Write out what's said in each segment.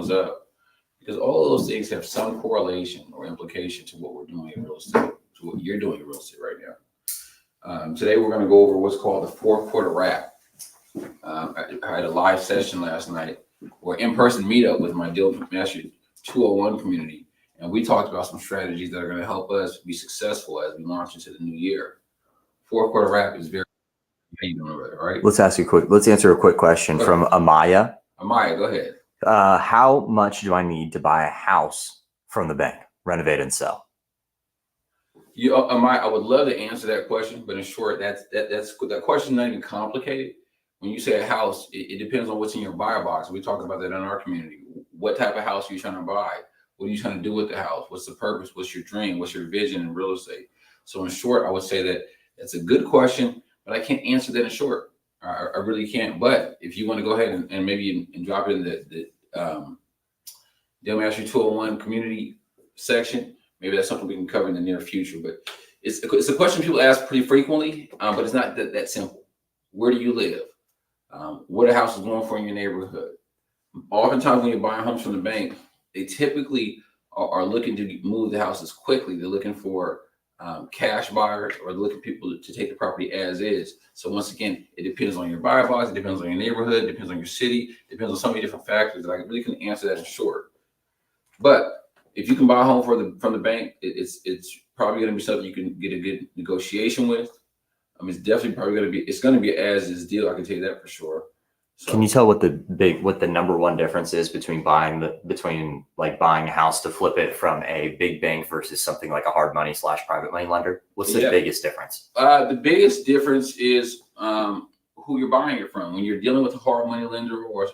comes up, because all of those things have some correlation or implication to what we're doing in real estate, to what you're doing in real estate right now. Today, we're going to go over what's called the fourth quarter wrap. I had a live session last night, or in-person meetup with my Deal Mastery 201 community, and we talked about some strategies that are going to help us be successful as we launch into the new year. Fourth quarter wrap is very. How you doing over there, right? Let's answer a quick question from Amaya. Amaya, go ahead. How much do I need to buy a house from the bank, renovate and sell? Amaya, I would love to answer that question, but in short, that question is not even complicated. When you say a house, it depends on what's in your buyer box. We talk about that in our community. What type of house are you trying to buy? What are you trying to do with the house? What's the purpose? What's your dream? What's your vision in real estate? So in short, I would say that that's a good question, but I can't answer that in short. I really can't. But if you want to go ahead and maybe drop it in the Deal Mastery 201 community section, maybe that's something we can cover in the near future. But it's a question people ask pretty frequently, but it's not that simple. Where do you live? What a house is going for in your neighborhood? Oftentimes when you're buying homes from the bank, they typically are looking to move the houses quickly. They're looking for cash buyers, or looking for people to take the property as is. So once again, it depends on your buyer box, it depends on your neighborhood, it depends on your city, it depends on so many different factors that I really couldn't answer that in short. But if you can buy a home from the bank, it's probably going to be something you can get a good negotiation with. It's definitely probably going to be as is deal. I can tell you that for sure. So, can you tell what the number one difference is between buying a house to flip it from a big bank versus something like a hard money / private money lender? What's the biggest difference? The biggest difference is who you're buying it from. When you're dealing with a hard money lender or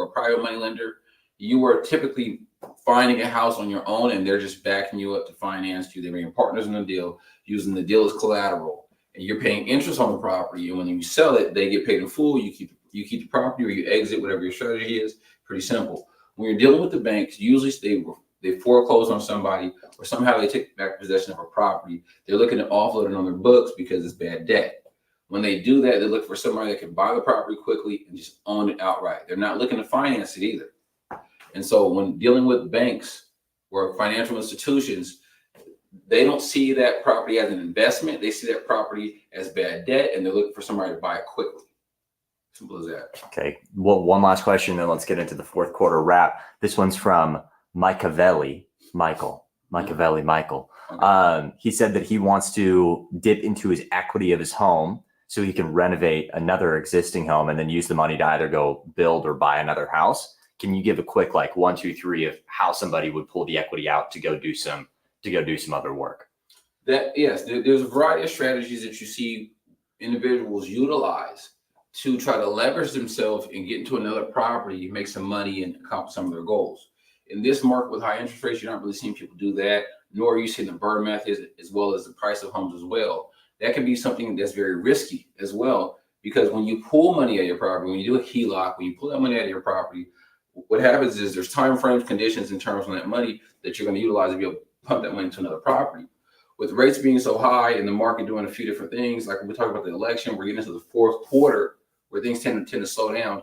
a private money lender, you are typically finding a house on your own, and they're just backing you up to finance you. They're being partners in the deal, using the deal as collateral, and you're paying interest on the property. And when you sell it, they get paid in full. You keep the property, or you exit, whatever your strategy is. Pretty simple. When you're dealing with the banks, usually they foreclose on somebody, or somehow they take back possession of a property. They're looking to offload it on their books because it's bad debt. When they do that, they look for somebody that can buy the property quickly and just own it outright. They're not looking to finance it either. And so when dealing with banks or financial institutions, they don't see that property as an investment. They see that property as bad debt, and they're looking for somebody to buy it quickly. Simple as that. Okay. Well, one last question, then let's get into the fourth quarter wrap. This one's from Michael. Okay. He said that he wants to dip into his equity of his home so he can renovate another existing home and then use the money to either go build or buy another house. Can you give a quick 1, 2, 3 of how somebody would pull the equity out to go do some other work? Yes, there's a variety of strategies that you see individuals utilize to try to leverage themselves and get into another property, make some money, and accomplish some of their goals. In this market with high interest rates, you're not really seeing people do that, nor are you seeing the BRRRR method as well as the price of homes as well. That can be something that's very risky as well, because when you pull money out of your property, when you do a HELOC, when you pull that money out of your property, what happens is there's time frames, conditions, and terms on that money that you're going to utilize to be able to pump that money into another property. With rates being so high and the market doing a few different things, like we talked about the election, we're getting into the fourth quarter where things tend to slow down.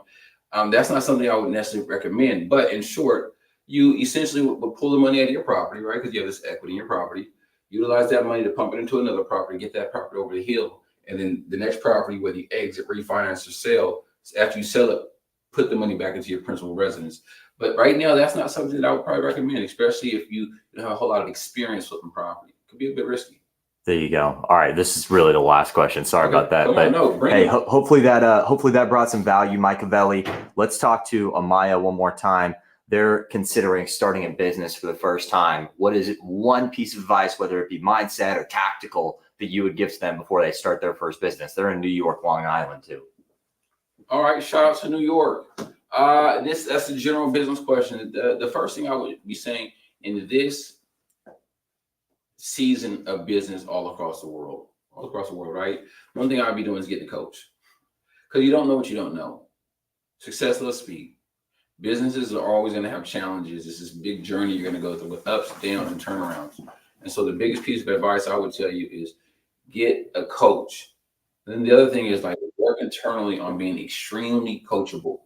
That's not something I would necessarily recommend. But in short, you essentially would pull the money out of your property, right? Because you have this equity in your property. Utilize that money to pump it into another property, get that property over the hill, and then the next property, whether you exit, refinance, or sell, after you sell it, put the money back into your principal residence. But right now, that's not something that I would probably recommend, especially if you don't have a whole lot of experience flipping property. It could be a bit risky. There you go. All right, this is really the last question. Sorry about that. Hey, hopefully that brought some value, Michael. Let's talk to Amaya one more time. They're considering starting a business for the first time. What is one piece of advice, whether it be mindset or tactical, that you would give to them before they start their first business? They're in New York, Long Island too. All right, shout out to New York. That's a general business question. The first thing I would be saying in this season of business all across the world, right? One thing I'd be doing is getting a coach, because you don't know what you don't know. Success loves speed. Businesses are always going to have challenges. It's this big journey you're going to go through with ups, downs, and turnarounds. And so the biggest piece of advice I would tell you is get a coach. And then the other thing is work internally on being extremely coachable.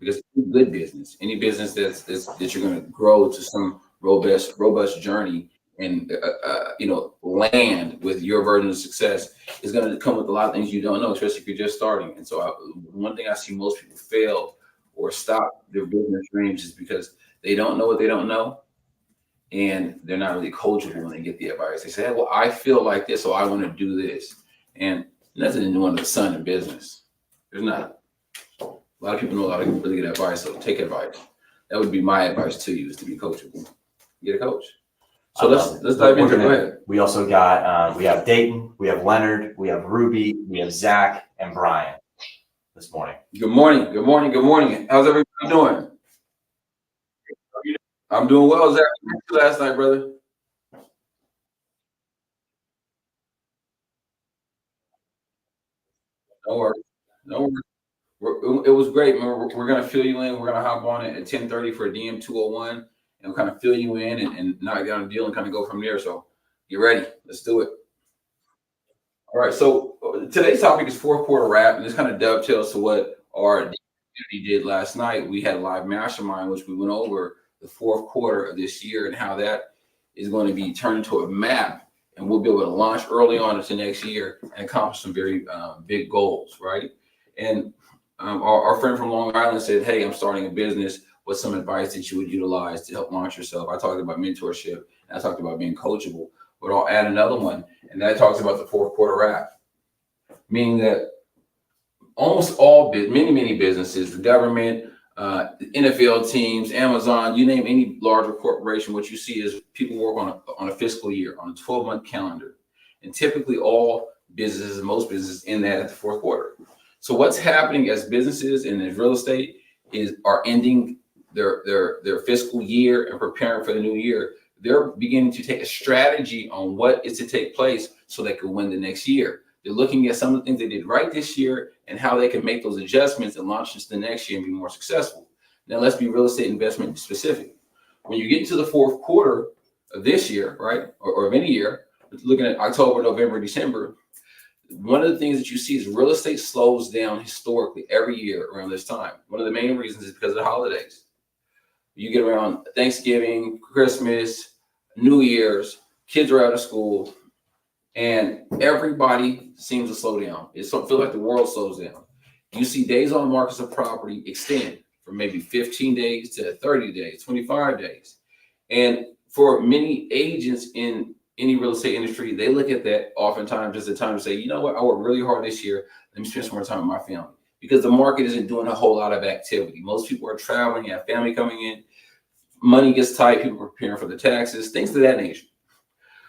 because any good business, any business that you're going to grow to some robust journey and land with your version of success is going to come with a lot of things you don't know, especially if you're just starting. And so, one thing I see most people fail or stop their business dreams is because they don't know what they don't know, and they're not really coachable when they get the advice. They say, hey, well, I feel like this, so I want to do this. And nothing new under the sun in business. There's not. A lot of people know how to really get advice, so take advice. That would be my advice to you, is to be coachable. Get a coach. So let's dive into it. Go ahead. We also got we have Dayton, we have Leonard, we have Ruby, we have Zach and Brian this morning. Good morning. Good morning. Good morning. How's everybody doing? I'm doing well, Zach. How did you last night, brother? No worries. No worries. It was great, man. We're going to fill you in. We're going to hop on it at 10:30 for DM 201, and we'll kind of fill you in and knock down the deal and kind of go from there. So get ready. Let's do it. All right. So today's topic is fourth quarter wrap, and this kind of dovetails to what our community did last night. We had a live mastermind, which we went over the fourth quarter of this year and how that is going to be turned into a map, and we'll be able to launch early on into next year and accomplish some very big goals, right? And our friend from Long Island said, hey, I'm starting a business. What's some advice that you would utilize to help launch yourself? I talked about mentorship, and I talked about being coachable, but I'll add another one, and that talks about the fourth quarter wrap, meaning that almost many businesses, the government, the NFL teams, Amazon, you name any larger corporation, what you see is people work on a fiscal year, on a 12-month calendar. And typically all businesses, most businesses end that at the fourth quarter. So what's happening as businesses and as real estate are ending their fiscal year and preparing for the new year. They're beginning to take a strategy on what is to take place so they can win the next year. They're looking at some of the things they did right this year and how they can make those adjustments and launch into the next year and be more successful. Now, let's be real estate investment specific. When you get into the fourth quarter of this year, right, or of any year, looking at October, November, December, one of the things that you see is real estate slows down historically every year around this time. One of the main reasons is because of the holidays. You get around Thanksgiving, Christmas, New Year's, kids are out of school, and everybody seems to slow down. It feels like the world slows down. You see days on markets of property extend from maybe 15 days to 30 days, 25 days. And for many agents in any real estate industry, they look at that oftentimes as a time to say, you know what, I worked really hard this year. Let me spend some more time with my family, because the market isn't doing a whole lot of activity. Most people are traveling, have family coming in, money gets tight, people are preparing for the taxes, things of that nature.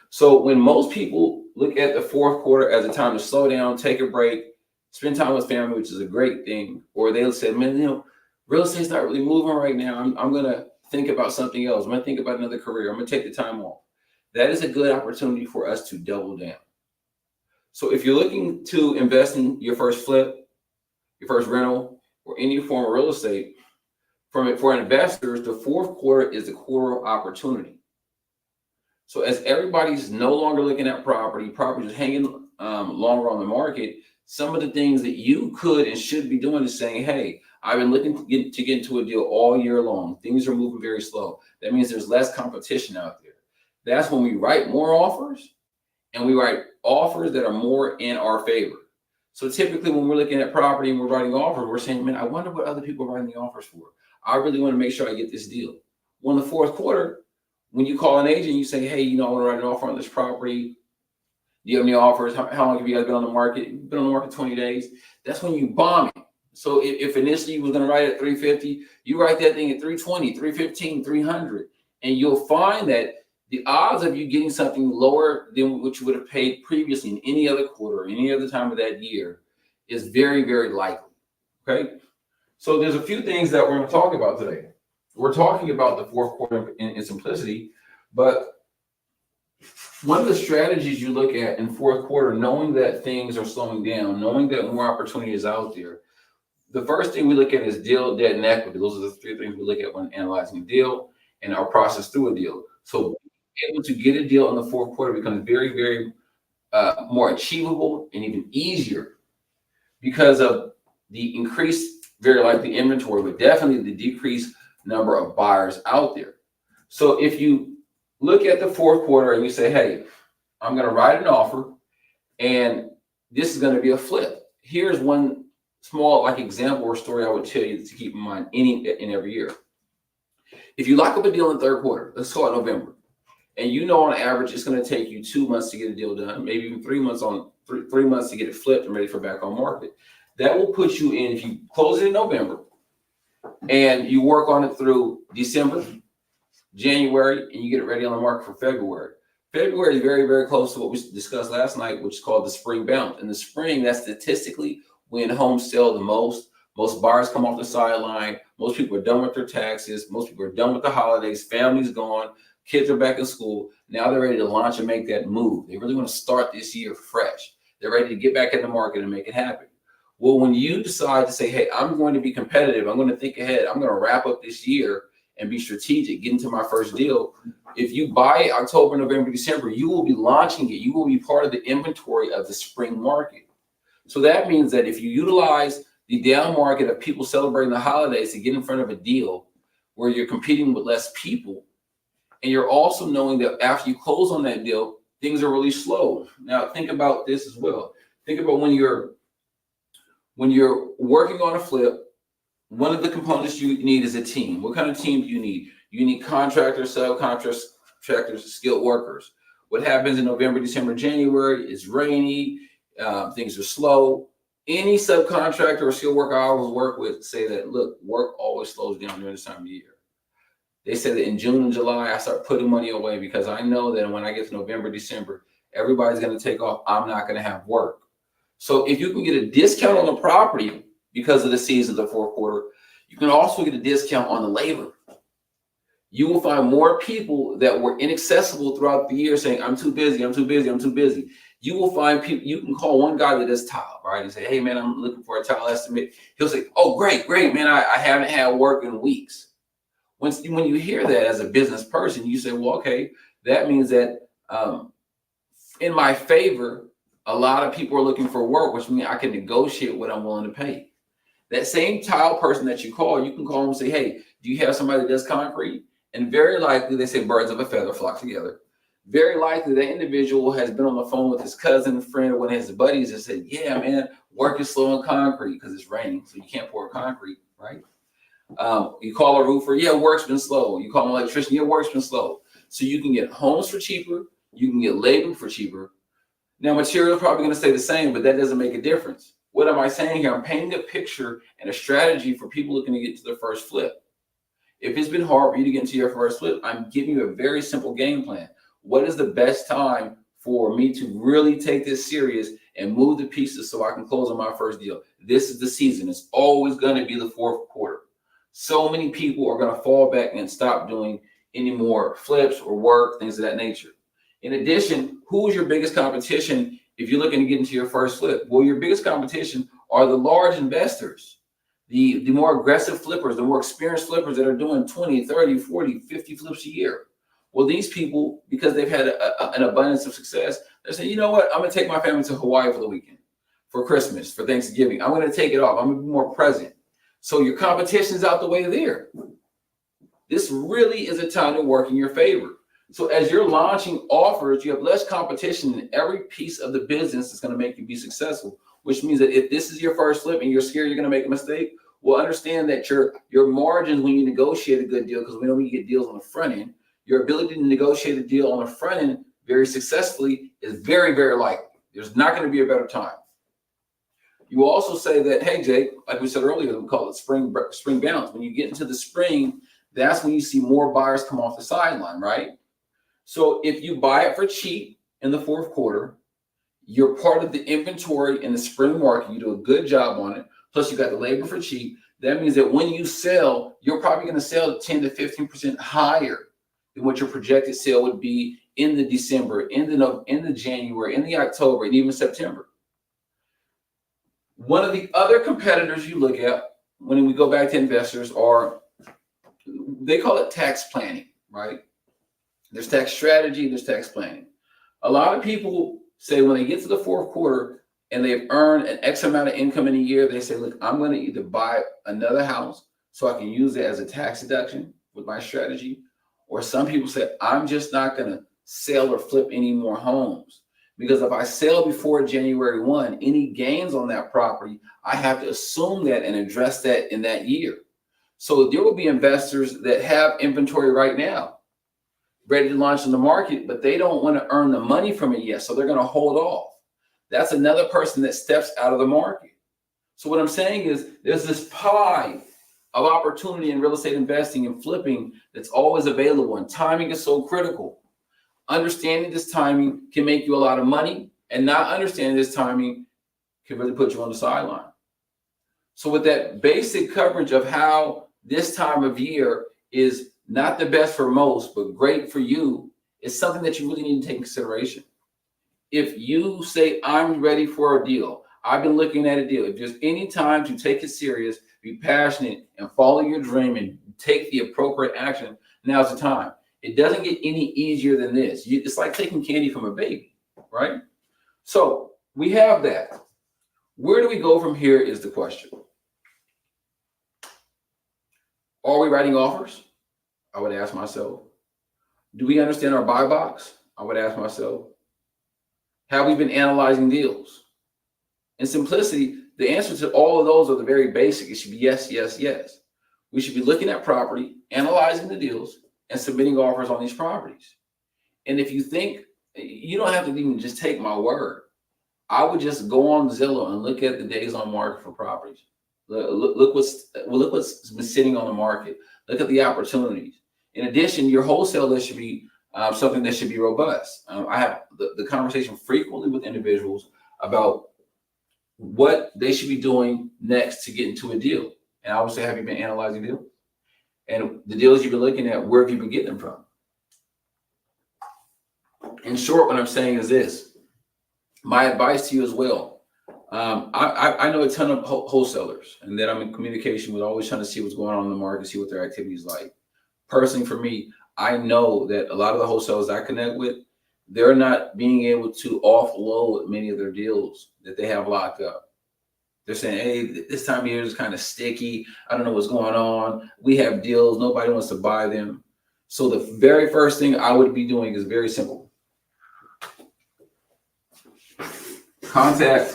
So when most people look at the fourth quarter as a time to slow down, take a break, spend time with family, which is a great thing, or they'll say, man, real estate's not really moving right now. I'm going to think about something else. I'm going to think about another career. I'm going to take the time off. That is a good opportunity for us to double down. So if you're looking to invest in your first flip, your first rental, or any form of real estate, for investors, the fourth quarter is the quarter of opportunity. So as everybody's no longer looking at property is hanging longer on the market, some of the things that you could and should be doing is saying, hey, I've been looking to get into a deal all year long. Things are moving very slow. That means there's less competition out there. That's when we write more offers, and we write offers that are more in our favor. So typically when we're looking at property and we're writing offers, we're saying, man, I wonder what other people are writing the offers for. I really want to make sure I get this deal. Well, in the fourth quarter, when you call an agent, you say, hey, I want to write an offer on this property. Do you have any offers? How long have you guys been on the market? You've been on the market 20 days. That's when you bomb it. So if initially you was going to write at 350, you write that thing at 320, 315, 300, and you'll find that the odds of you getting something lower than what you would have paid previously in any other quarter, any other time of that year, is very, very likely. Okay. So there's a few things that we're going to talk about today. We're talking about the fourth quarter in simplicity, but one of the strategies you look at in fourth quarter, knowing that things are slowing down, knowing that more opportunity is out there, the first thing we look at is deal, debt, and equity. Those are the three things we look at when analyzing a deal and our process through a deal. So able to get a deal in the fourth quarter becomes very, very more achievable and even easier because of the increased very likely inventory, but definitely the decreased number of buyers out there. So if you look at the fourth quarter and you say, hey, I'm going to write an offer and this is going to be a flip. Here's one small example or story I would tell you to keep in mind every year. If you lock up a deal in the third quarter, let's call it November, and you know on average it's going to take you 2 months to get a deal done, maybe even 3 months three months to get it flipped and ready for back on market. That will put you in, if you close it in November and you work on it through December, January, and you get it ready on the market for February. February is very, very close to what we discussed last night, which is called the spring bounce. In the spring, that's statistically when homes sell the most. Most buyers come off the sideline. Most people are done with their taxes. Most people are done with the holidays. Family's gone. Kids are back in school. Now they're ready to launch and make that move. They really want to start this year fresh. They're ready to get back in the market and make it happen. Well, when you decide to say, hey, I'm going to be competitive, I'm going to think ahead, I'm going to wrap up this year and be strategic, get into my first deal. If you buy it October, November, December, you will be launching it. You will be part of the inventory of the spring market. So that means that if you utilize the down market of people celebrating the holidays to get in front of a deal where you're competing with less people, and you're also knowing that after you close on that deal, things are really slow. Now think about this as well. Think about when you're working on a flip, one of the components you need is a team. What kind of team do you need? You need contractors, subcontractors, skilled workers. What happens in November, December, January is rainy, things are slow. Any subcontractor or skilled worker I always work with say that, look, work always slows down during this time of the year. They say that in June and July, I start putting money away because I know that when I get to November, December, everybody's going to take off. I'm not going to have work. So if you can get a discount on the property because of the season of the fourth quarter, you can also get a discount on the labor. You will find more people that were inaccessible throughout the year saying, I'm too busy, I'm too busy, I'm too busy. You will find people, you can call one guy that does tile, right? And say, hey man, I'm looking for a tile estimate. He'll say, oh, great, man, I haven't had work in weeks. When you hear that as a business person, you say, well, okay, that means that in my favor, a lot of people are looking for work, which means I can negotiate what I'm willing to pay. That same tile person that you call, you can call them and say, hey, do you have somebody that does concrete? And very likely, they say birds of a feather flock together. Very likely that individual has been on the phone with his cousin, friend, or one of his buddies and said, yeah, man, work is slow in concrete because it's raining, so you can't pour concrete, right? You call a roofer, yeah, work's been slow. You call an electrician, yeah, work's been slow. So you can get homes for cheaper, you can get labor for cheaper. Now, material is probably going to stay the same, but that doesn't make a difference. What am I saying here? I'm painting a picture and a strategy for people looking to get to their first flip. If it's been hard for you to get into your first flip, I'm giving you a very simple game plan. What is the best time for me to really take this serious and move the pieces so I can close on my first deal? This is the season. It's always going to be the fourth quarter. So many people are going to fall back and stop doing any more flips or work, things of that nature. In addition, who is your biggest competition if you're looking to get into your first flip? Well, your biggest competition are the large investors, the more aggressive flippers, the more experienced flippers that are doing 20, 30, 40, 50 flips a year. Well, these people, because they've had an abundance of success, they're saying, you know what, I'm going to take my family to Hawaii for the weekend, for Christmas, for Thanksgiving. I'm going to take it off. I'm going to be more present. So your competition's out the way there. This really is a time to work in your favor. So as you're launching offers, you have less competition in every piece of the business that's going to make you be successful, which means that if this is your first flip and you're scared you're going to make a mistake, well, understand that your margins when you negotiate a good deal, because we know we get deals on the front end, your ability to negotiate a deal on the front end very successfully is very, very likely. There's not going to be a better time. You also say that, hey, Jake, like we said earlier, we call it spring bounce. When you get into the spring, that's when you see more buyers come off the sideline, right? So if you buy it for cheap in the fourth quarter, you're part of the inventory in the spring market. You do a good job on it. Plus you got the labor for cheap. That means that when you sell, you're probably going to sell 10 to 15% higher than what your projected sale would be in the December, in the January, in the October, and even September. One of the other competitors you look at when we go back to investors are, they call it tax planning, right? There's tax strategy, there's tax planning. A lot of people say when they get to the fourth quarter and they've earned an X amount of income in a year, they say, look, I'm going to either buy another house so I can use it as a tax deduction with my strategy. Or some people say, I'm just not going to sell or flip any more homes, because if I sell before January 1, any gains on that property, I have to assume that and address that in that year. So there will be investors that have inventory right now ready to launch in the market, but they don't want to earn the money from it yet. So they're going to hold off. That's another person that steps out of the market. So what I'm saying is there's this pie of opportunity in real estate investing and flipping that's always available, and timing is so critical. Understanding this timing can make you a lot of money, and not understanding this timing can really put you on the sideline. So with that basic coverage of how this time of year is not the best for most, but great for you, is something that you really need to take in consideration. If you say, I'm ready for a deal, I've been looking at a deal, if there's any time to take it serious, be passionate, and follow your dream and take the appropriate action, now's the time. It doesn't get any easier than this. It's like taking candy from a baby, right? So we have that. Where do we go from here is the question. Are we writing offers? I would ask myself. Do we understand our buy box? I would ask myself. Have we been analyzing deals? In simplicity, the answer to all of those are the very basic. It should be yes, yes, yes. We should be looking at property, analyzing the deals, and submitting offers on these properties. And if you think, you don't have to even just take my word. I would just go on Zillow and look at the days on market for properties. Look what's been sitting on the market. Look at the opportunities. In addition, your wholesale list should be something that should be robust. I have the conversation frequently with individuals about what they should be doing next to get into a deal. And I would say, have you been analyzing deals? And the deals you've been looking at, where have you been getting them from? In short, what I'm saying is this. My advice to you as well. I know a ton of wholesalers, and then I'm in communication with, always trying to see what's going on in the market, see what their activity is like. Personally, for me, I know that a lot of the wholesalers I connect with, they're not being able to offload many of their deals that they have locked up. They're saying, hey, this time of year is kind of sticky. I don't know what's going on. We have deals. Nobody wants to buy them. So the very first thing I would be doing is very simple. Contact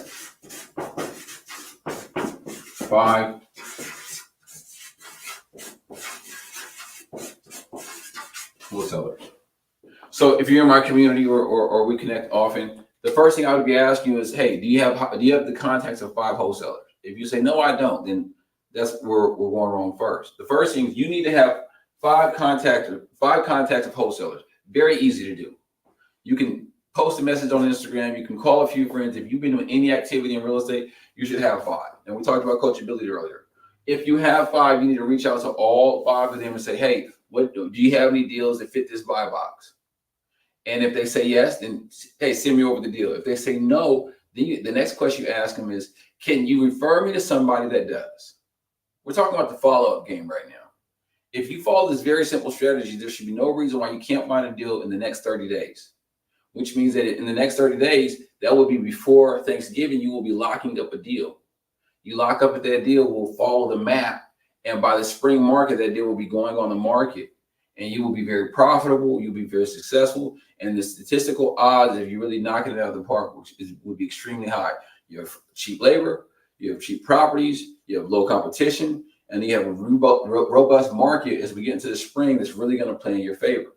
5 wholesalers. So if you're in my community or we connect often, the first thing I would be asking you is, hey, do you have the contacts of 5 wholesalers? If you say, no, I don't, then that's where we're going wrong first. The first thing is you need to have 5 contacts of wholesalers. Very easy to do. You can post a message on Instagram. You can call a few friends. If you've been doing any activity in real estate, you should have 5. And we talked about coachability earlier. If you have 5, you need to reach out to all 5 of them and say, hey, what do you have any deals that fit this buy box? And if they say yes, then hey, send me over the deal. If they say no, then the next question you ask them is, can you refer me to somebody that does? We're talking about the follow-up game right now. If you follow this very simple strategy, there should be no reason why you can't find a deal in the next 30 days, which means that in the next 30 days, that will be before Thanksgiving, you will be locking up a deal. You lock up at that deal, will follow the map, and by the spring market, that deal will be going on the market, and you will be very profitable, you'll be very successful, and the statistical odds if you're really knocking it out of the park would be extremely high. You have cheap labor, you have cheap properties, you have low competition, and you have a robust market as we get into the spring that's really going to play in your favor.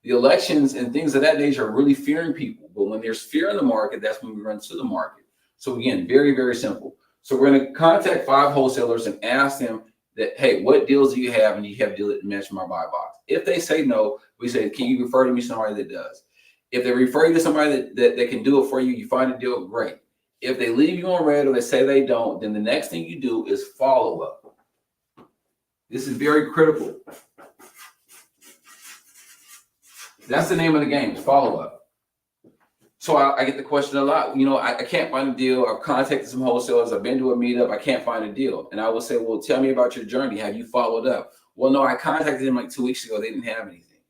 The elections and things of that nature are really fearing people, but when there's fear in the market, that's when we run to the market. So again, very, very simple. So we're going to contact 5 wholesalers and ask them that, hey, what deals do you have? And do you have a deal that match my buy box? If they say no, we say, can you refer to me somebody that does? If they refer you to somebody that can do it for you, you find a deal, great. If they leave you on red or they say they don't, then the next thing you do is follow up. This is very critical. That's the name of the game, is follow up. So I get the question a lot. You know, I can't find a deal. I've contacted some wholesalers. I've been to a meetup. I can't find a deal. And I will say, well, tell me about your journey. Have you followed up? Well, no, I contacted them like 2 weeks ago. They didn't have anything.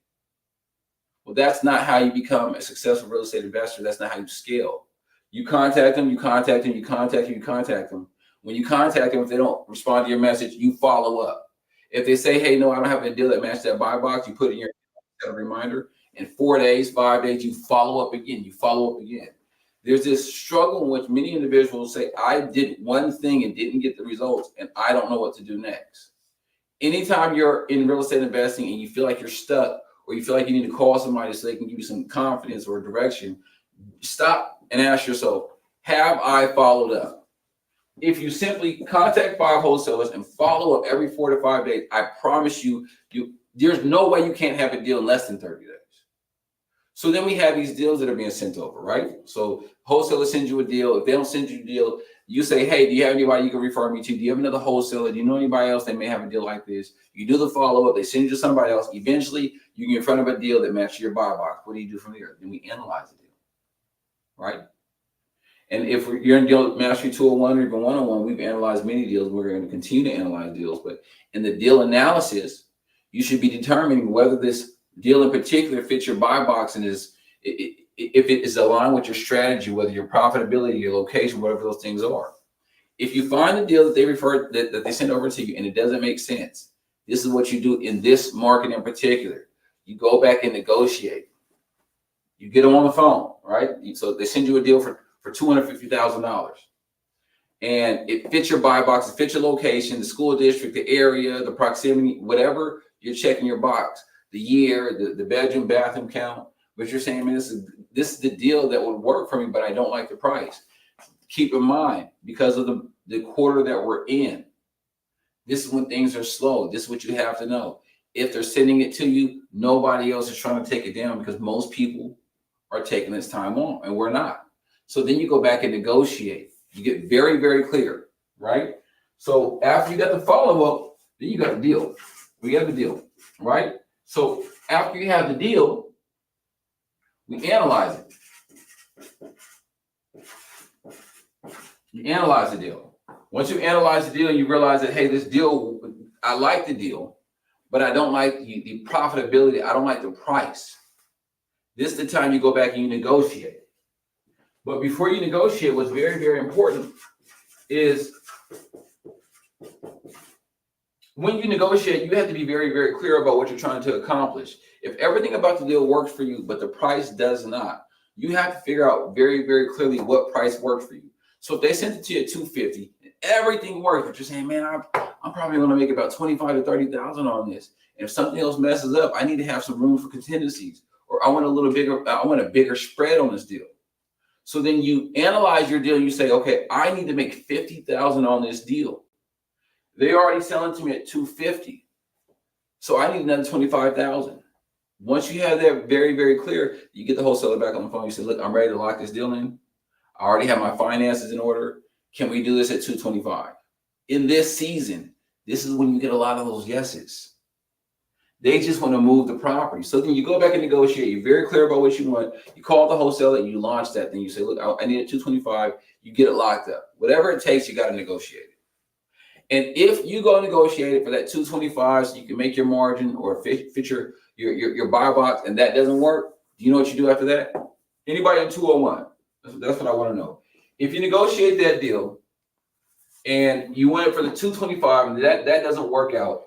Well, that's not how you become a successful real estate investor. That's not how you scale. You contact them, you contact them, you contact them, you contact them. When you contact them, if they don't respond to your message, you follow up. If they say, hey, no, I don't have a deal that matches that buy box, you put it in your reminder. In 4 days, 5 days, you follow up again. You follow up again. There's this struggle in which many individuals say, I did one thing and didn't get the results, and I don't know what to do next. Anytime you're in real estate investing and you feel like you're stuck, or you feel like you need to call somebody so they can give you some confidence or direction, stop and ask yourself, have I followed up? If you simply contact 5 wholesalers and follow up every 4 to 5 days, I promise you, there's no way you can't have a deal in less than 30 days. So then we have these deals that are being sent over, right? So wholesaler sends you a deal. If they don't send you a deal, you say, hey, do you have anybody you can refer me to? Do you have another wholesaler? Do you know anybody else that may have a deal like this? You do the follow-up. They send you to somebody else. Eventually, you get in front of a deal that matches your buy box. What do you do from there? Then we analyze the deal, right? And if you're in deal mastery 201 or even 101, we've analyzed many deals. We're going to continue to analyze deals. But in the deal analysis, you should be determining whether this deal in particular fits your buy box and if it is aligned with your strategy, whether your profitability, your location, whatever those things are. If you find a deal that they refer that they send over to you and it doesn't make sense, this is what you do in this market in particular. You go back and negotiate. You get them on the phone, right? So they send you a deal for $250,000. And it fits your buy box, it fits your location, the school district, the area, the proximity, whatever you're checking your box, the year, the bedroom, bathroom count. But you're saying, man, this is the deal that would work for me, but I don't like the price. Keep in mind, because of the quarter that we're in, this is when things are slow. This is what you have to know. If they're sending it to you, nobody else is trying to take it down because most people are taking this time on and we're not. So then you go back and negotiate. You get very, very clear, right? So after you got the follow-up, then you got the deal. We got the deal, right? So after you have the deal, we analyze it. You analyze the deal. Once you analyze the deal, you realize that, hey, this deal, I like the deal, but I don't like the profitability. I don't like the price. This is the time you go back and you negotiate. But before you negotiate, what's very, very important is when you negotiate, you have to be very, very clear about what you're trying to accomplish. If everything about the deal works for you, but the price does not, you have to figure out very, very clearly what price works for you. So if they sent it to you at $250 and everything works, but you're saying, man, I'm probably going to make about $25,000 to $30,000 on this. And if something else messes up, I need to have some room for contingencies, or I want a bigger spread on this deal. So then you analyze your deal. You say, okay, I need to make $50,000 on this deal. They're already selling to me at $250. So I need another $25,000. Once you have that very, very clear, you get the wholesaler back on the phone. You say, look, I'm ready to lock this deal in. I already have my finances in order. Can we do this at $225? In this season, this is when you get a lot of those yeses. They just want to move the property. So then you go back and negotiate. You're very clear about what you want. You call the wholesaler and you launch that. Then you say, look, I need it $225. You get it locked up. Whatever it takes, you got to negotiate it. And if you go negotiate it for that $225 so you can make your margin or fit your buy box, and that doesn't work, do you know what you do after that? Anybody in 201? That's what I want to know. If you negotiate that deal and you went for the $225 and that doesn't work out,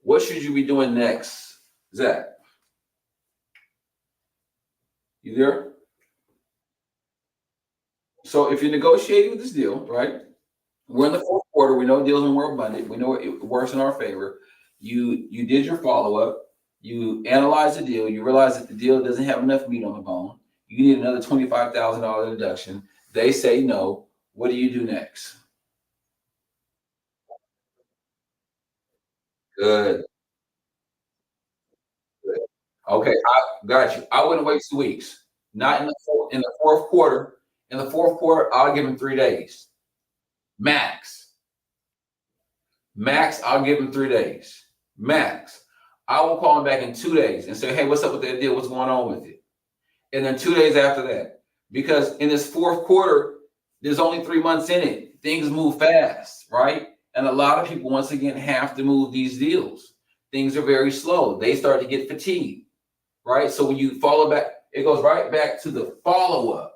what should you be doing next, Zach? You there? So if you're negotiating with this deal, right? We're in the fourth quarter. We know deals are more abundant. We know it works in our favor. You did your follow-up. You analyze the deal. You realize that the deal doesn't have enough meat on the bone. You need another $25,000 deduction. They say no. What do you do next? Good. Good. Okay, I got you. I wouldn't wait 2 weeks. Not in the fourth quarter. In the fourth quarter, I'll give him 3 days. Max. Max, I'll give him 3 days. Max. I will call him back in 2 days and say, hey, what's up with that deal? What's going on with it? And then 2 days after that. Because in this fourth quarter, there's only 3 months in it. Things move fast, right? And a lot of people, once again, have to move these deals. Things are very slow. They start to get fatigued, right? So when you follow back, it goes right back to the follow-up.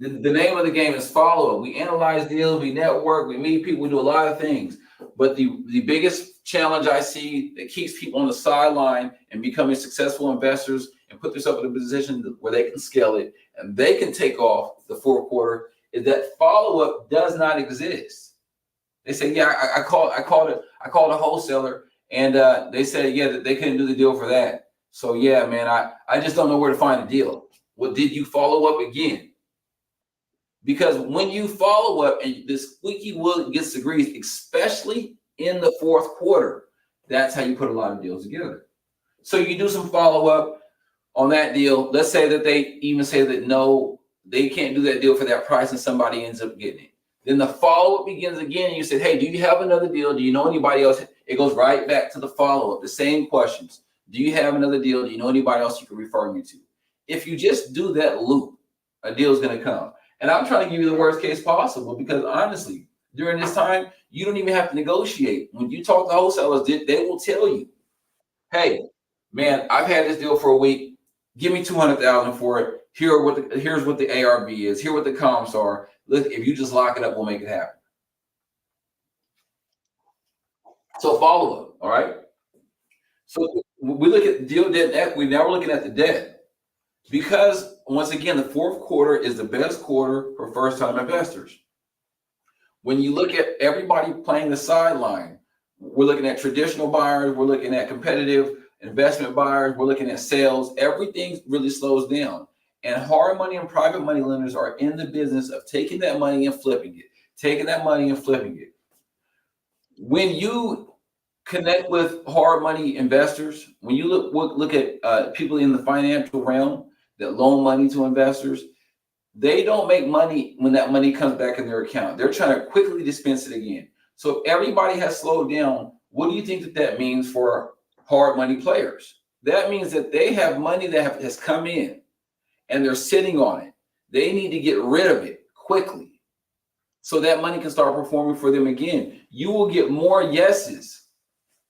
The name of the game is follow up. We analyze deals, we network, we meet people, we do a lot of things. But the biggest challenge I see that keeps people on the sideline and becoming successful investors and put themselves in a position where they can scale it and they can take off the fourth quarter is that follow up does not exist. They say, yeah, I called a wholesaler and they said, yeah, that they couldn't do the deal for that. So yeah, man, I just don't know where to find a deal. Well, did you follow up again? Because when you follow up and the squeaky wheel gets the grease, especially in the fourth quarter, that's how you put a lot of deals together. So you do some follow up on that deal. Let's say that they even say that no, they can't do that deal for that price and somebody ends up getting it. Then the follow up begins again. And you said, hey, do you have another deal? Do you know anybody else? It goes right back to the follow up, the same questions. Do you have another deal? Do you know anybody else you can refer me to? If you just do that loop, a deal is going to come. And I'm trying to give you the worst case possible because honestly, during this time, you don't even have to negotiate. When you talk to wholesalers, they will tell you, hey, man, I've had this deal for a week. Give me $200,000 for it. Here's what the ARV is. Here what the comps are. Look, if you just lock it up, we'll make it happen. So follow up, all right? So we look at deal debt and equity. Now we're looking at the debt. Because once again, the fourth quarter is the best quarter for first-time investors. When you look at everybody playing the sideline, we're looking at traditional buyers, we're looking at competitive investment buyers, we're looking at sales. Everything really slows down. And hard money and private money lenders are in the business of taking that money and flipping it, taking that money and flipping it. When you connect with hard money investors, when you look at people in the financial realm that loan money to investors, they don't make money when that money comes back in their account. They're trying to quickly dispense it again. So if everybody has slowed down, what do you think that means for hard money players? That means that they have money that has come in and they're sitting on it. They need to get rid of it quickly so that money can start performing for them again. You will get more yeses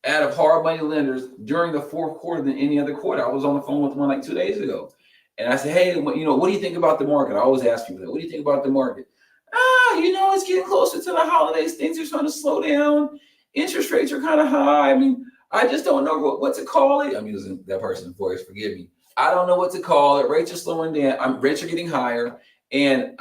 out of hard money lenders during the fourth quarter than any other quarter. I was on the phone with one like 2 days ago. And I said, hey, what do you think about the market? I always ask people that. What do you think about the market? It's getting closer to the holidays. Things are starting to slow down. Interest rates are kind of high. I mean, I just don't know what to call it. I'm using that person's voice. Forgive me. I don't know what to call it. Rates are slowing down. Rates are getting higher. And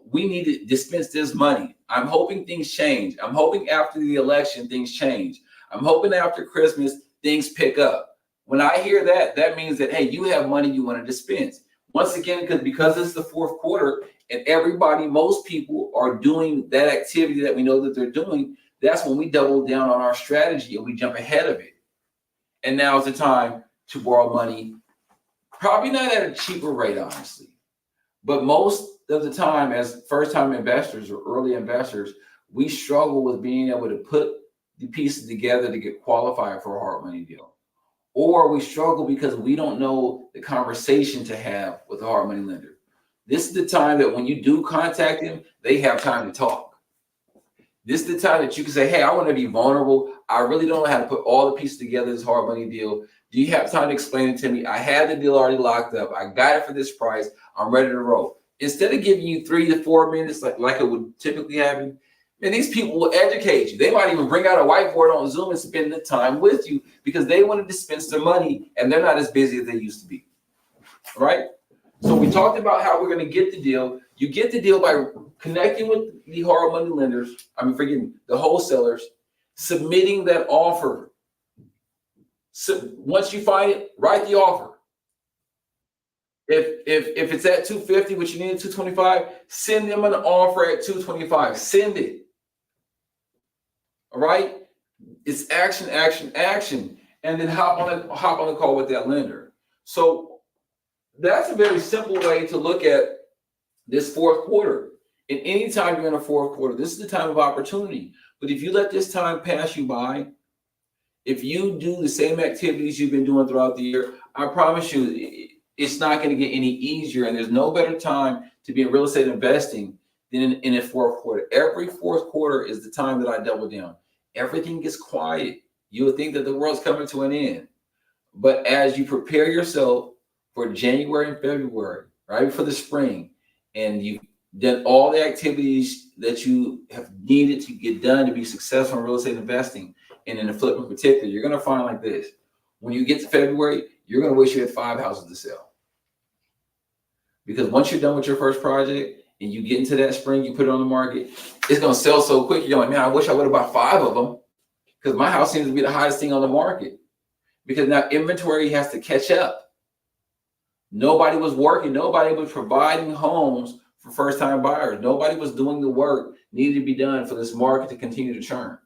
we need to dispense this money. I'm hoping things change. I'm hoping after the election, things change. I'm hoping after Christmas, things pick up. When I hear that, that means that, hey, you have money you want to dispense. Once again, because it's the fourth quarter and most people are doing that activity that we know that they're doing, that's when we double down on our strategy and we jump ahead of it. And now is the time to borrow money, probably not at a cheaper rate, honestly. But most of the time, as first-time investors or early investors, we struggle with being able to put the pieces together to get qualified for a hard money deal. Or we struggle because we don't know the conversation to have with a hard money lender. This is the time that when you do contact them, they have time to talk. This is the time that you can say, hey, I want to be vulnerable. I really don't know how to put all the pieces together, this hard money deal. Do you have time to explain it to me? I had the deal already locked up. I got it for this price. I'm ready to roll. Instead of giving you 3 to 4 minutes like it would typically happen, and these people will educate you. They might even bring out a whiteboard on Zoom and spend the time with you because they want to dispense their money and they're not as busy as they used to be. All right? So we talked about how we're going to get the deal. You get the deal by connecting with the hard money lenders, the wholesalers, submitting that offer. So once you find it, write the offer. If it's at 250, what you need at 225, send them an offer at 225. Send it. All right? It's action, action, action. And then hop on the call with that lender. So that's a very simple way to look at this fourth quarter. And anytime you're in a fourth quarter, this is the time of opportunity. But if you let this time pass you by, if you do the same activities you've been doing throughout the year, I promise you, it's not going to get any easier. And there's no better time to be in real estate investing than in a fourth quarter. Every fourth quarter is the time that I double down. Everything gets quiet. You would think that the world's coming to an end. But as you prepare yourself for January and February, right, for the spring, and you've done all the activities that you have needed to get done to be successful in real estate investing, and in the flip in particular, you're going to find like this. When you get to February, you're going to wish you had 5 houses to sell. Because once you're done with your first project and you get into that spring, you put it on the market, it's going to sell so quick. You're like, man, I wish I would have bought 5 of them, because my house seems to be the hottest thing on the market. Because now inventory has to catch up. Nobody was working. Nobody was providing homes for first-time buyers. Nobody was doing the work needed to be done for this market to continue to churn.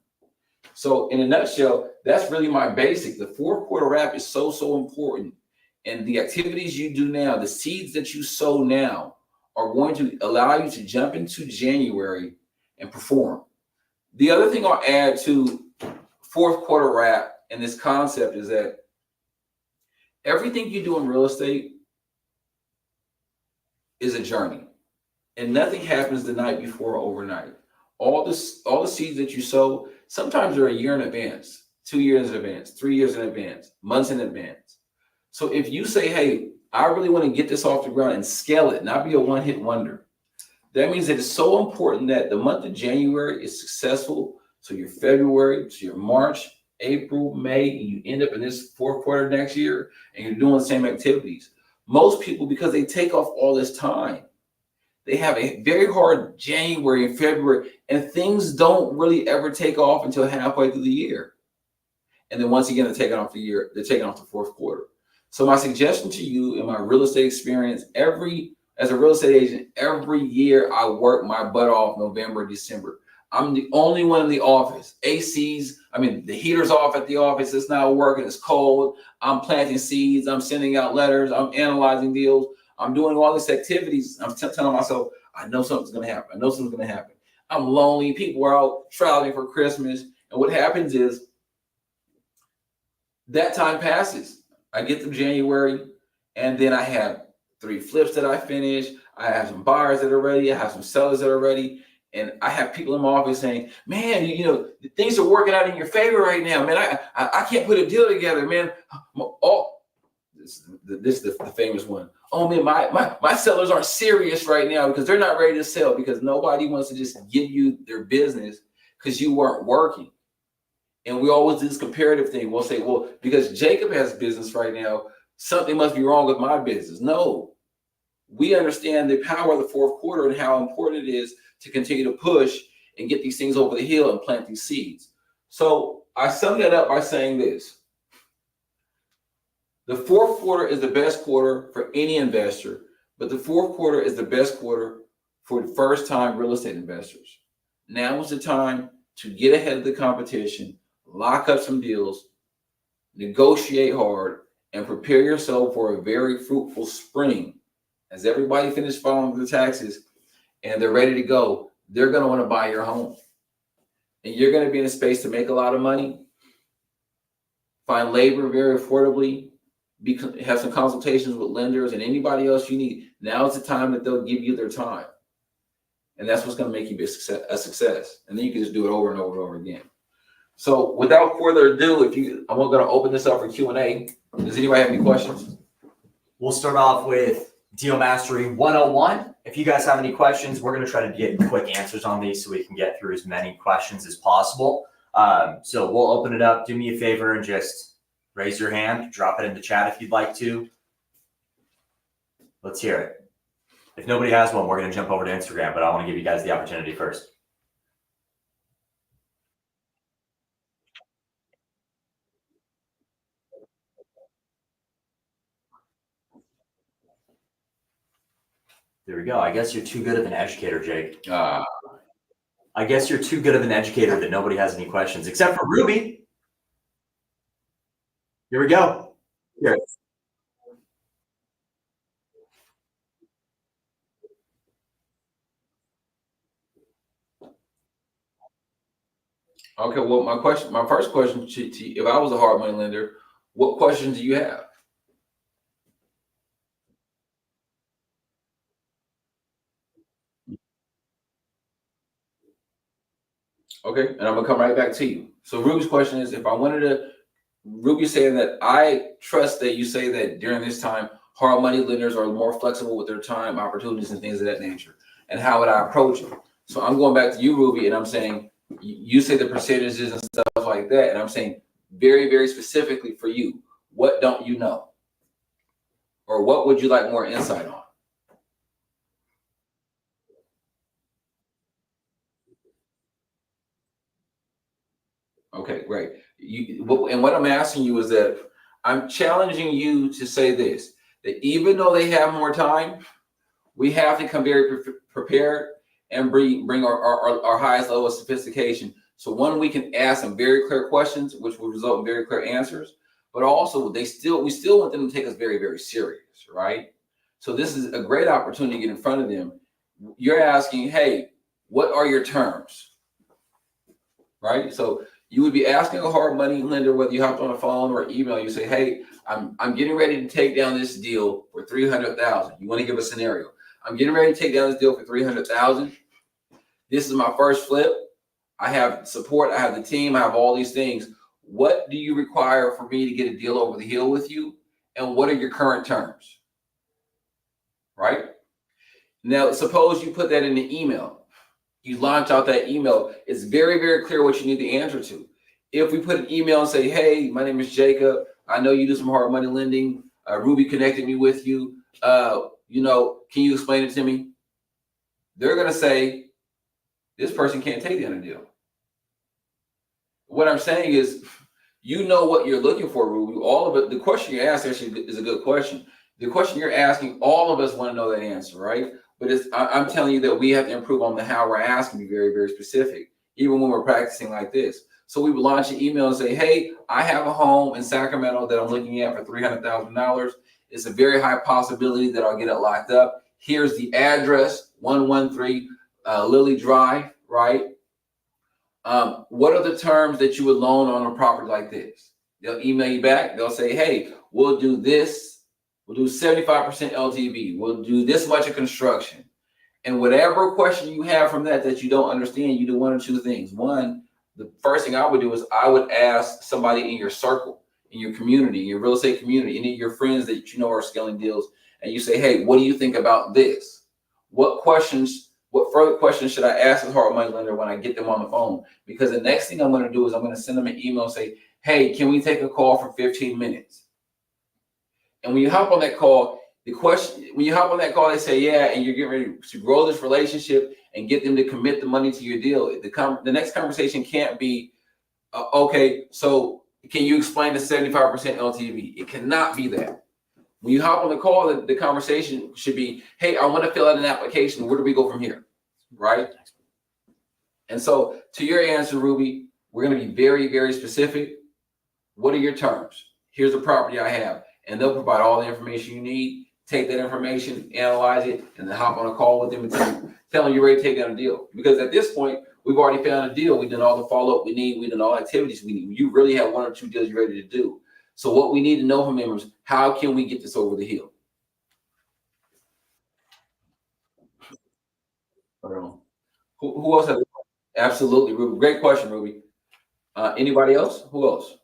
So in a nutshell, that's really my basic. The 4th quarter wrap is so, so important. And the activities you do now, the seeds that you sow now, are going to allow you to jump into January and perform. The other thing I'll add to 4th quarter wrap and this concept is that everything you do in real estate is a journey, and nothing happens the night before or overnight. All the seeds that you sow, sometimes they're a year in advance, 2 years in advance, 3 years in advance, months in advance. So if you say, hey, I really want to get this off the ground and scale it, not be a one-hit wonder, that means that it's so important that the month of January is successful. So your February, so your March, April, May, and you end up in this 4th quarter next year, and you're doing the same activities. Most people, because they take off all this time, they have a very hard January and February, and things don't really ever take off until halfway through the year. And then once again, they're taking off the 4th quarter. So my suggestion to you in my real estate experience, as a real estate agent, every year I work my butt off November, December. I'm the only one in the office. The heater's off at the office. It's not working. It's cold. I'm planting seeds. I'm sending out letters. I'm analyzing deals. I'm doing all these activities. I'm telling myself, I know something's going to happen. I know something's going to happen. I'm lonely. People are out traveling for Christmas. And what happens is that time passes. I get to January, and then I have 3 flips that I finish. I have some buyers that are ready. I have some sellers that are ready. And I have people in my office saying, man, things are working out in your favor right now, man. I can't put a deal together, man. Oh, this is the famous one. Oh, man, my sellers aren't serious right now because they're not ready to sell, because nobody wants to just give you their business because you weren't working. And we always do this comparative thing. We'll say, well, because Jacob has business right now, something must be wrong with my business. No, we understand the power of the 4th quarter and how important it is to continue to push and get these things over the hill and plant these seeds. So I sum that up by saying this. The 4th quarter is the best quarter for any investor, but the 4th quarter is the best quarter for first-time real estate investors. Now is the time to get ahead of the competition, lock up some deals, negotiate hard, and prepare yourself for a very fruitful spring. As everybody finishes filing the taxes and they're ready to go, they're going to want to buy your home. And you're going to be in a space to make a lot of money, find labor very affordably, have some consultations with lenders and anybody else you need. Now is the time that they'll give you their time. And that's what's going to make you a success. And then you can just do it over and over and over again. So without further ado, I'm going to open this up for Q&A. Does anybody have any questions? We'll start off with Deal Mastery 101. If you guys have any questions, we're going to try to get quick answers on these so we can get through as many questions as possible. So we'll open it up. Do me a favor and just raise your hand, drop it in the chat if you'd like to. Let's hear it. If nobody has one, we're going to jump over to Instagram, but I want to give you guys the opportunity first. There we go. I guess you're too good of an educator, Jake. I guess you're too good of an educator that nobody has any questions, except for Ruby. Here we go. Here. Okay, well, my first question to you, if I was a hard money lender, what questions do you have? Okay, and I'm gonna come right back to you. So Ruby's question is, Ruby's saying that I trust that you say that during this time, hard money lenders are more flexible with their time, opportunities, and things of that nature. And how would I approach it? So I'm going back to you, Ruby, and I'm saying, you say the percentages and stuff like that. And I'm saying very, very specifically for you, what don't you know? Or what would you like more insight on? Okay, great. And what I'm asking you is that I'm challenging you to say this, that even though they have more time, we have to come very prepared and bring our highest level of sophistication. So one, we can ask some very clear questions, which will result in very clear answers, but also we still want them to take us very, very serious, right? So this is a great opportunity to get in front of them. You're asking, hey, what are your terms? Right? So you would be asking a hard money lender, whether you hopped on a phone or email, you say, hey, I'm getting ready to take down this deal for 300,000. You want to give a scenario. I'm getting ready to take down this deal for 300,000. This is my first flip. I have support. I have the team. I have all these things. What do you require for me to get a deal over the hill with you? And what are your current terms? Right? Now, suppose you put that in the email. You launch out that email. It's very, very clear what you need the answer to. If we put an email and say, hey, my name is Jacob. I know you do some hard money lending. Ruby connected me with you. Can you explain it to me? They're going to say, this person can't take down a deal. What I'm saying is, you know what you're looking for, Ruby. All of it. The question you asked actually is a good question. The question you're asking, all of us want to know that answer, right? But I'm telling you that we have to improve on the how we're asking, be very, very specific, even when we're practicing like this. So we would launch an email and say, hey, I have a home in Sacramento that I'm looking at for $300,000. It's a very high possibility that I'll get it locked up. Here's the address, 113 Lily Drive, right? What are the terms that you would loan on a property like this? They'll email you back. They'll say, hey, we'll do this. We'll do 75% LTV. We'll do this much of construction. And whatever question you have from that you don't understand, you do one or two things. One, the first thing I would do is I would ask somebody in your circle, in your community, in your real estate community, any of your friends that you know are scaling deals, and you say, hey, what do you think about this? What further questions should I ask the hard money lender when I get them on the phone? Because the next thing I'm going to do is I'm going to send them an email and say, hey, can we take a call for 15 minutes? And when you hop on that call, they say, yeah, and you're getting ready to grow this relationship and get them to commit the money to your deal. The next conversation can't be, okay, so can you explain the 75% LTV? It cannot be that. When you hop on the call, the conversation should be, hey, I want to fill out an application. Where do we go from here? Right? And so to your answer, Ruby, we're going to be very, very specific. What are your terms? Here's the property I have. And they'll provide all the information you need. Take that information, analyze it, and then hop on a call with them and tell them you're ready to take down a deal. Because at this point, we've already found a deal. We've done all the follow-up we need. We've done all the activities we need. You really have one or two deals you're ready to do. So what we need to know from them is, how can we get this over the hill? Who else has? Absolutely, Ruby. Great question, Ruby. Anybody else? Who else?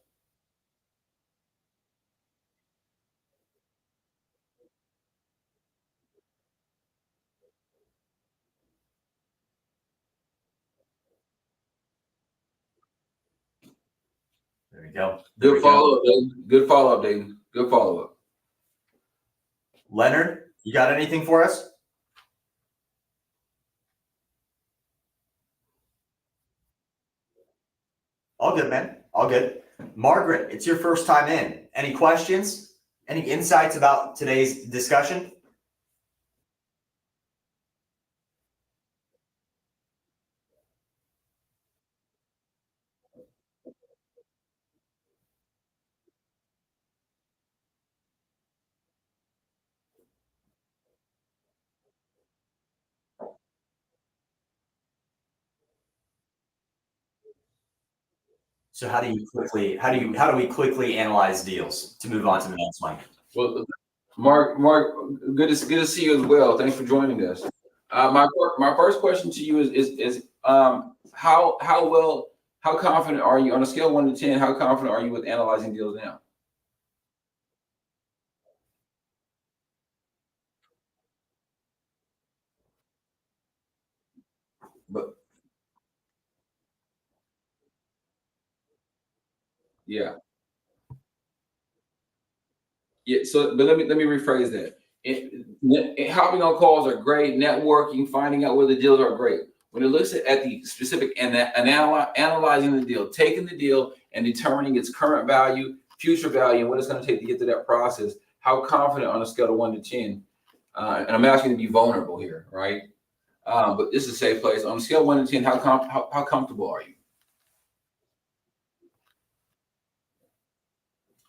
There you go. Good follow-up, Dayton. Good follow-up, Dayton. Good follow-up. Leonard, you got anything for us? All good, man. All good. Margaret, it's your first time in. Any questions? Any insights about today's discussion? So how do we quickly analyze deals to move on to the next one? Well, Mark, good to see you as well. Thanks for joining us. My first question to you is how confident are you on a scale of 1 to 10? How confident are you with analyzing deals now? But yeah, yeah. So, but let me rephrase that. Hopping on calls are great. Networking, finding out where the deals are great. When it looks at the specific and analyzing the deal, taking the deal and determining its current value, future value, and what it's going to take to get to that process. How confident on a scale of 1 to 10? And I'm asking you to be vulnerable here, right? But this is a safe place. On a scale of 1 to 10, how comfortable are you?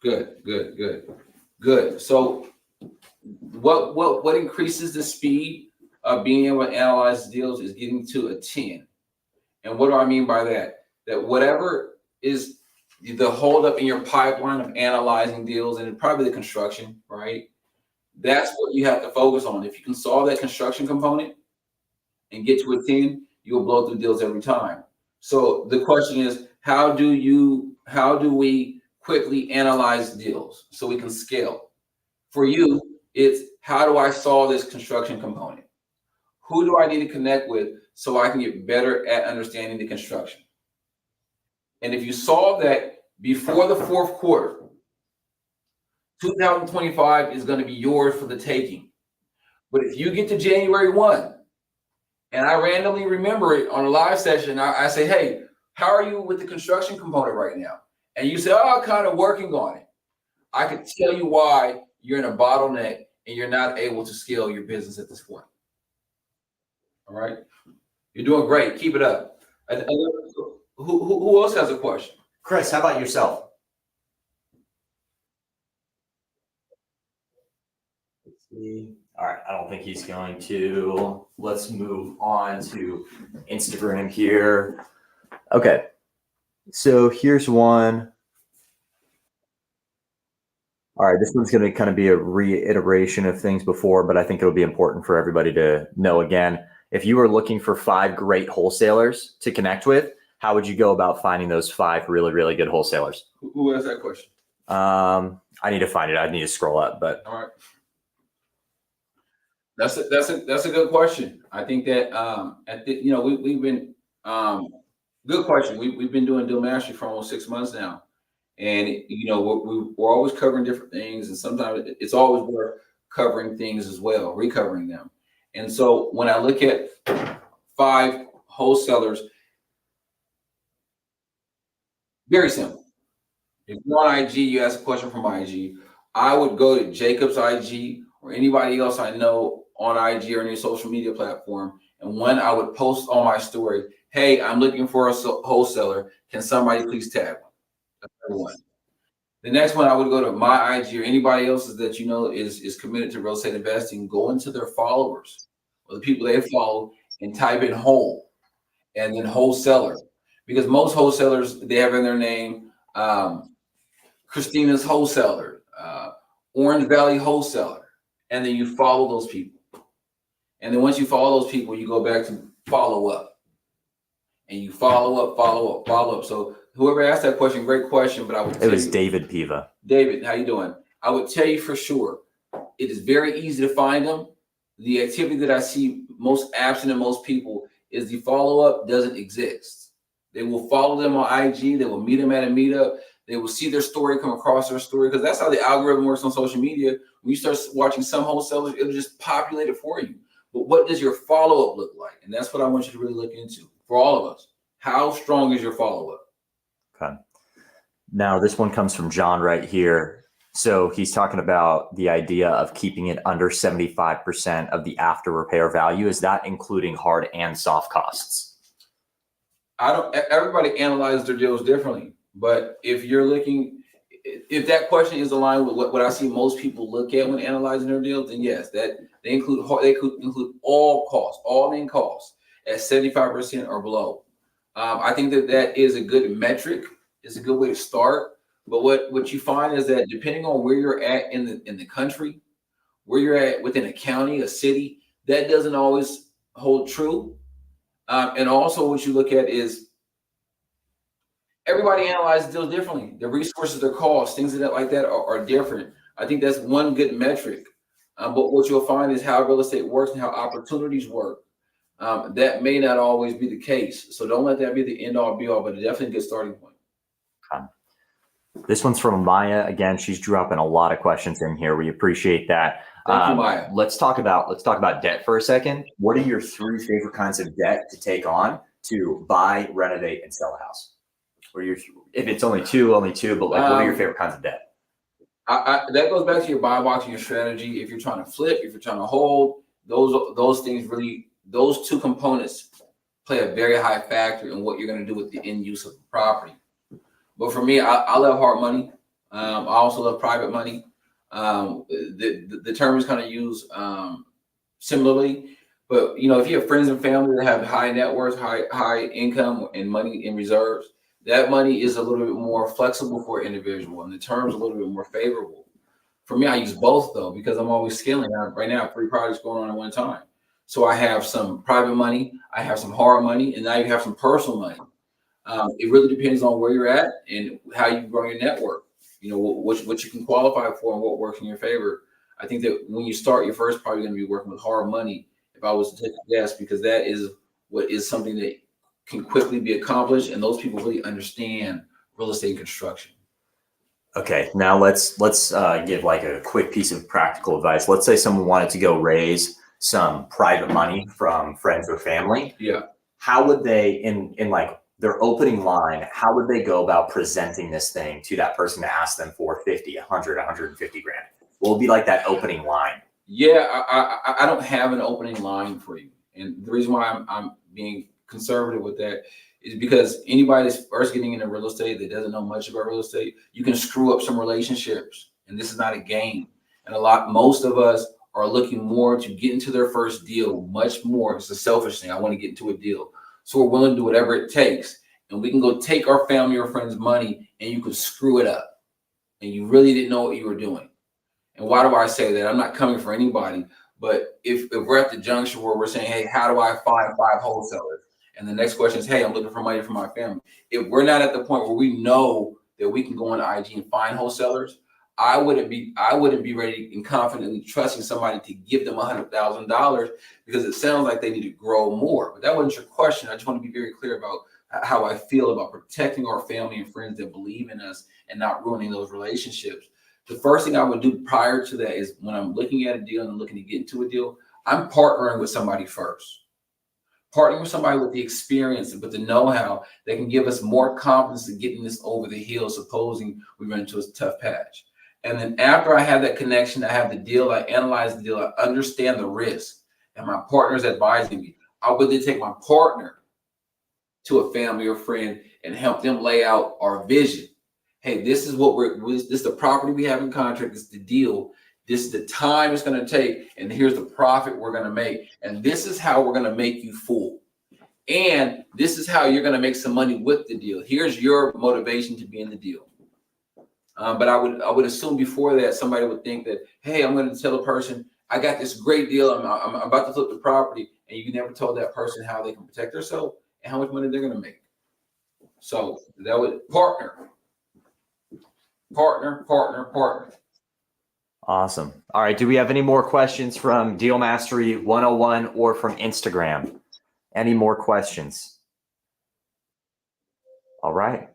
Good, good, good, good. So what increases the speed of being able to analyze deals is getting to a 10. And what do I mean by that? That whatever is the holdup in your pipeline of analyzing deals, and probably the construction, right? That's what you have to focus on. If you can solve that construction component and get to a 10, you'll blow through deals every time. So the question is, how do we quickly analyze deals so we can scale? For you, it's how do I solve this construction component? Who do I need to connect with so I can get better at understanding the construction? And if you solve that before the fourth quarter, 2025 is going to be yours for the taking. But if you get to January 1 and I randomly remember it on a live session, I say, hey, how are you with the construction component right now? And you say, oh, kind of working on it. I could tell you why you're in a bottleneck and you're not able to scale your business at this point. All right. You're doing great. Keep it up. Who else has a question? Chris, how about yourself? Let's see. All right, I don't think he's going to. Let's move on to Instagram here. Okay, so here's one. All right, this one's going to kind of be a reiteration of things before, but I think it'll be important for everybody to know again. If you were looking for 5 great wholesalers to connect with, how would you go about finding those 5 really, really good wholesalers? Who asked that question? I need to find it. I need to scroll up, but all right. That's a good question. I think that we've been good question. We've been doing Deal Mastery for almost 6 months now, and we're always covering different things, and sometimes it's always worth covering things as well, recovering them. And so when I look at 5 wholesalers, very simple. If you're on IG, you ask a question from IG, I would go to Jacob's IG or anybody else I know on IG or any social media platform. And when I would post on my story, hey, I'm looking for a wholesaler. Can somebody please tag one? That's number one. The next one, I would go to my IG or anybody else's that is committed to real estate investing. Go into their followers or the people they follow and type in whole and then wholesaler. Because most wholesalers, they have in their name Christina's wholesaler, Orange Valley wholesaler, and then you follow those people. And then once you follow those people, you go back to follow up. And you follow up. So whoever asked that question, great question, but I would it was David Piva. David, how you doing? I would tell you for sure, it is very easy to find them. The activity that I see most absent in most people is the follow-up doesn't exist. They will follow them on IG. They will meet them at a meetup. They will see their story, come across their story, because that's how the algorithm works on social media. When you start watching some wholesalers, it'll just populate it for you. But what does your follow-up look like? And that's what I want you to really look into for all of us. How strong is your follow-up? Okay. Now, this one comes from John right here. So he's talking about the idea of keeping it under 75% of the after repair value. Is that including hard and soft costs? Everybody analyzes their deals differently, but if that question is aligned with what I see most people look at when analyzing their deals, then yes, that they include all costs, all in costs at 75% or below. I think that is a good metric. It's a good way to start. But what you find is that depending on where you're at in the country, where you're at within a county, a city, that doesn't always hold true. And also what you look at is everybody analyzes deals differently. The resources, their costs, things like that are different. I think that's one good metric. But what you'll find is how real estate works and how opportunities work. That may not always be the case. So don't let that be the end all be all, but definitely a good starting point. This one's from Maya. Again, she's dropping a lot of questions in here. We appreciate that. Thank you, Maya. Let's talk about debt for a second. What are your 3 favorite kinds of debt to take on to buy, renovate, and sell a house? Or if it's only two, but like, what are your favorite kinds of debt? That goes back to your buy box and your strategy. If you're trying to flip, if you're trying to hold, those things really, those 2 components play a very high factor in what you're going to do with the end use of the property. But for me, I love hard money. I also love private money. The term is kind of used similarly, but you know, if you have friends and family that have high net worth, high income, and money in reserves, that money is a little bit more flexible for an individual, and the terms a little bit more favorable. For me, I use both though, because I'm always scaling. Right now, I have 3 projects going on at one time. So I have some private money, I have some hard money, and now you have some personal money. It really depends on where you're at and how you grow your network. You know, what you can qualify for and what works in your favor. I think that when you start, you're first probably going to be working with hard money, if I was to take a guess, because that is what is something that can quickly be accomplished, and those people really understand real estate and construction. Okay, now let's give like a quick piece of practical advice. Let's say someone wanted to go raise some private money from friends or family. Yeah. How would they, in like their opening line, how would they go about presenting this thing to that person to ask them for 50, 100, 150 grand? What would be like that opening line? Yeah, I don't have an opening line for you. And the reason why I'm being conservative with that is because anybody that's first getting into real estate that doesn't know much about real estate, you can screw up some relationships. And this is not a game. And most of us are looking more to get into their first deal, much more. It's a selfish thing. I want to get into a deal. So we're willing to do whatever it takes. And we can go take our family or friends' money and you could screw it up. And you really didn't know what you were doing. And why do I say that? I'm not coming for anybody, but if we're at the juncture where we're saying, hey, how do I find 5 wholesalers? And the next question is, hey, I'm looking for money for my family. If we're not at the point where we know that we can go on IG and find wholesalers, I wouldn't be ready and confidently trusting somebody to give them $100,000 because it sounds like they need to grow more. But that wasn't your question. I just want to be very clear about how I feel about protecting our family and friends that believe in us and not ruining those relationships. The first thing I would do prior to that is when I'm looking at a deal and looking to get into a deal, I'm partnering with somebody first. Partnering with somebody with the experience and with the know-how that can give us more confidence in getting this over the hill, supposing we run into a tough patch. And then after I have that connection, I have the deal, I analyze the deal, I understand the risk, and my partner's advising me. I would then take my partner to a family or friend and help them lay out our vision. Hey, this is this is the property we have in contract, this is the deal, this is the time it's going to take, and here's the profit we're going to make, and this is how we're going to make you full. And this is how you're going to make some money with the deal. Here's your motivation to be in the deal. But I would assume before that somebody would think that, hey, I'm going to tell a person, I got this great deal, I'm about to flip the property, and you never told that person how they can protect themselves and how much money they're going to make. So that would partner. Awesome. All right. Do we have any more questions from Deal Mastery 101 or from Instagram? Any more questions? All right.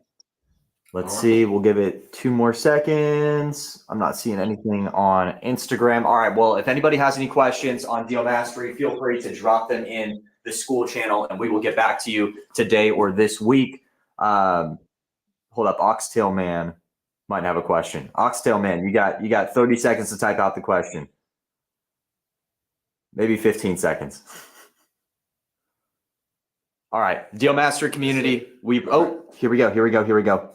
Let's see. We'll give it 2 more seconds. I'm not seeing anything on Instagram. All right. Well, if anybody has any questions on Deal Mastery, feel free to drop them in the school channel and we will get back to you today or this week. Hold up. Oxtail Man might have a question. Oxtail Man, you got 30 seconds to type out the question. Maybe 15 seconds. All right. Deal Master community. Here we go.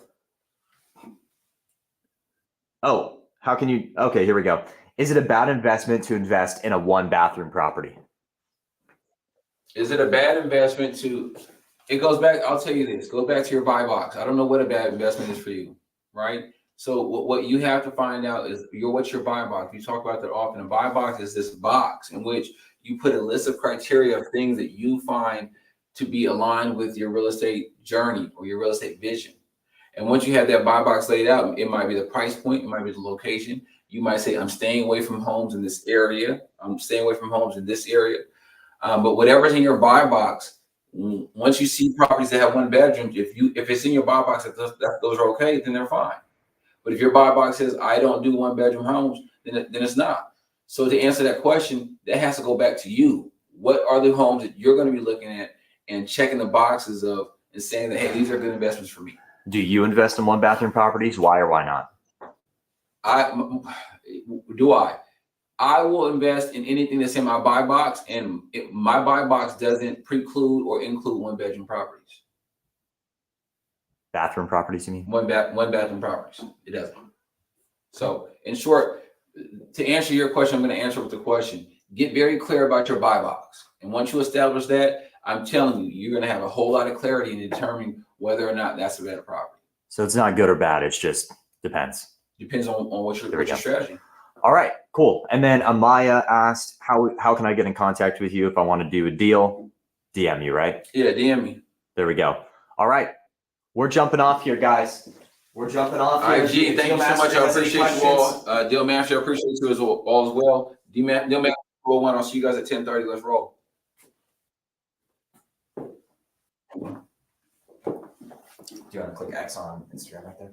Oh, how can you? Okay, here we go. Is it a bad investment to invest in a 1-bathroom property? Is it a bad investment it goes back, I'll tell you this, go back to your buy box. I don't know what a bad investment is for you, right? So what you have to find out is what's your buy box. You talk about that often. A buy box is this box in which you put a list of criteria of things that you find to be aligned with your real estate journey or your real estate vision. And once you have that buy box laid out, it might be the price point, it might be the location. You might say, I'm staying away from homes in this area. I'm staying away from homes in this area. But whatever's in your buy box, once you see properties that have one bedrooms, if it's in your buy box that those are okay, then they're fine. But if your buy box says I don't do one bedroom homes, then it's not. So to answer that question, that has to go back to you. What are the homes that you're going to be looking at and checking the boxes of and saying that, hey, these are good investments for me? Do you invest in one bathroom properties? Why or why not? I will invest in anything that's in my buy box, and my buy box doesn't preclude or include one bedroom properties. Bathroom properties, you mean? One bathroom properties. It doesn't. So in short, to answer your question, I'm going to answer with the question. Get very clear about your buy box. And once you establish that, I'm telling you, you're going to have a whole lot of clarity in determining whether or not that's a better property. So it's not good or bad. It's just depends. Depends on what's your strategy. All right, cool. And then Amaya asked, how can I get in contact with you if I want to do a deal? DM you, right? Yeah, DM me. There we go. All right. We're jumping off here, guys. We're jumping off here. IG, thank you so much. I appreciate you all. Deal Master, I appreciate you all as well. Deal Master, roll one. I'll see you guys at 10:30. Let's roll. Do you want to click X on Instagram right there?